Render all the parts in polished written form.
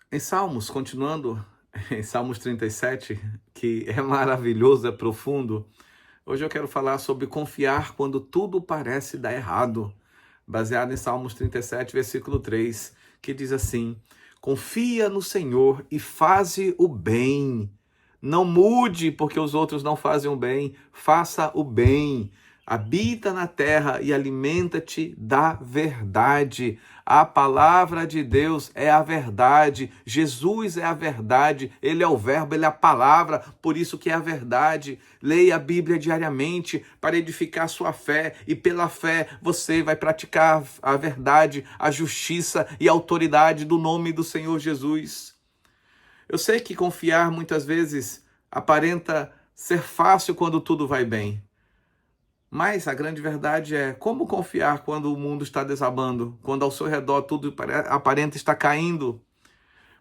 Em Salmos, continuando, em Salmos 37, que é maravilhoso, é profundo, hoje eu quero falar sobre confiar quando tudo parece dar errado, baseado em Salmos 37, versículo 3, que diz assim: confia no Senhor e faze o bem. Não mude porque os outros não fazem o bem, faça o bem. Habita na terra e alimenta-te da verdade. A palavra de Deus é a verdade. Jesus é a verdade. Ele é o verbo, ele é a palavra, por isso que é a verdade. Leia a Bíblia diariamente para edificar sua fé e pela fé você vai praticar a verdade, a justiça e a autoridade do nome do Senhor Jesus. Eu sei que confiar muitas vezes aparenta ser fácil quando tudo vai bem. Mas a grande verdade é como confiar quando o mundo está desabando, quando ao seu redor tudo aparenta estar caindo.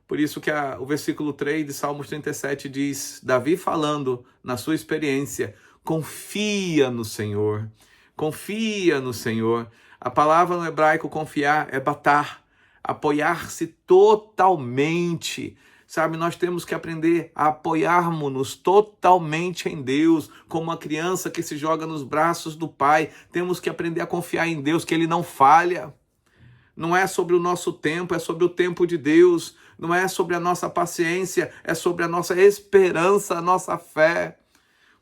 Por isso que o versículo 3 de Salmos 37 diz, Davi falando na sua experiência, confia no Senhor, confia no Senhor. A palavra no hebraico confiar é batar, apoiar-se totalmente. Sabe, nós temos que aprender a apoiarmos-nos totalmente em Deus, como uma criança que se joga nos braços do Pai. Temos que aprender a confiar em Deus, que Ele não falha. Não é sobre o nosso tempo, é sobre o tempo de Deus. Não é sobre a nossa paciência, é sobre a nossa esperança, a nossa fé.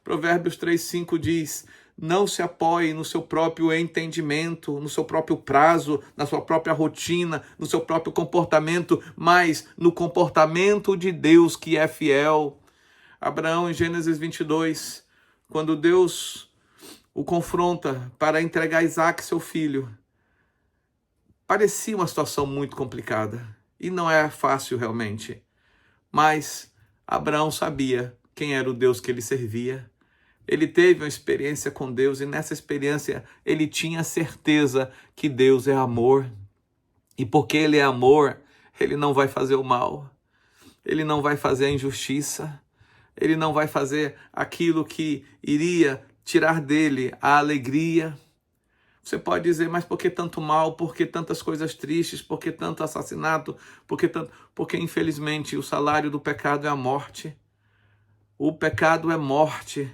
Provérbios 3:5 diz: não se apoie no seu próprio entendimento, no seu próprio prazo, na sua própria rotina, no seu próprio comportamento, mas no comportamento de Deus que é fiel. Abraão, em Gênesis 22, quando Deus o confronta para entregar Isaque, seu filho, parecia uma situação muito complicada e não é fácil realmente. Mas Abraão sabia quem era o Deus que ele servia. Ele teve uma experiência com Deus e nessa experiência ele tinha certeza que Deus é amor. E porque ele é amor, ele não vai fazer o mal. Ele não vai fazer a injustiça. Ele não vai fazer aquilo que iria tirar dele a alegria. Você pode dizer, mas por que tanto mal? Por que tantas coisas tristes? Por que tanto assassinato? Porque infelizmente o salário do pecado é a morte. O pecado é morte.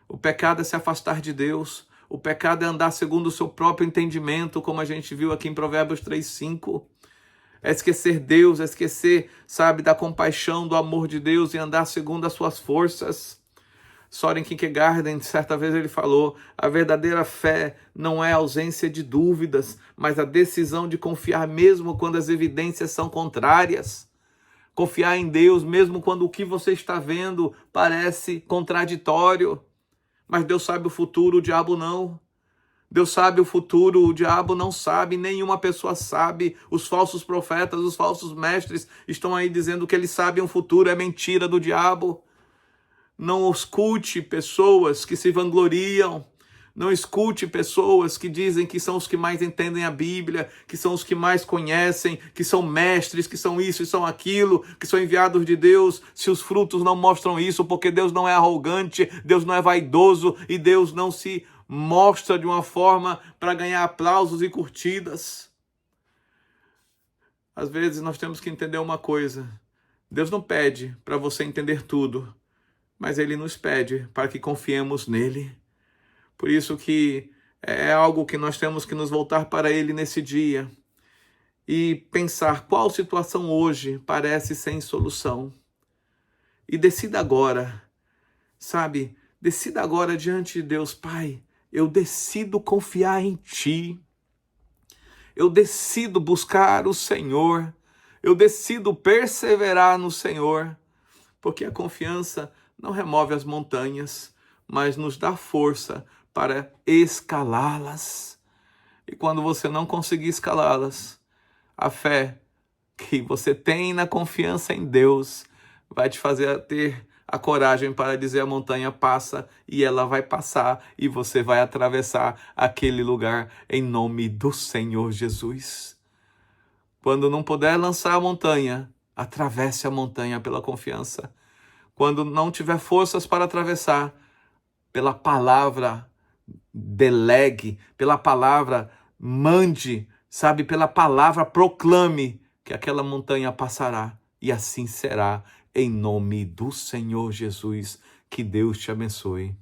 O pecado é se afastar de Deus. O pecado é andar segundo o seu próprio entendimento, como a gente viu aqui em Provérbios 3:5. É esquecer Deus, é esquecer, sabe, da compaixão, do amor de Deus e andar segundo as suas forças. Soren Kierkegaard, certa vez ele falou, a verdadeira fé não é a ausência de dúvidas, mas a decisão de confiar mesmo quando as evidências são contrárias. Confiar em Deus mesmo quando o que você está vendo parece contraditório. Mas Deus sabe o futuro, o diabo não. Deus sabe o futuro, o diabo não sabe, nenhuma pessoa sabe. Os falsos profetas, os falsos mestres estão aí dizendo que eles sabem o futuro, é mentira do diabo. Não escute pessoas que se vangloriam. Não escute pessoas que dizem que são os que mais entendem a Bíblia, que são os que mais conhecem, que são mestres, que são isso e são aquilo, que são enviados de Deus, se os frutos não mostram isso, porque Deus não é arrogante, Deus não é vaidoso e Deus não se mostra de uma forma para ganhar aplausos e curtidas. Às vezes nós temos que entender uma coisa. Deus não pede para você entender tudo, mas Ele nos pede para que confiemos nele. Por isso que é algo que nós temos que nos voltar para Ele nesse dia e pensar qual situação hoje parece sem solução. E decida agora, sabe? Decida agora diante de Deus, Pai, eu decido confiar em Ti. Eu decido buscar o Senhor. Eu decido perseverar no Senhor, porque a confiança não remove as montanhas, mas nos dá força para escalá-las. E quando você não conseguir escalá-las, a fé que você tem na confiança em Deus vai te fazer ter a coragem para dizer à montanha passa, e ela vai passar, e você vai atravessar aquele lugar em nome do Senhor Jesus. Quando não puder lançar a montanha, atravesse a montanha pela confiança. Quando não tiver forças para atravessar, pela palavra delegue, pela palavra mande, sabe, pela palavra proclame que aquela montanha passará e assim será, em nome do Senhor Jesus. Que Deus te abençoe.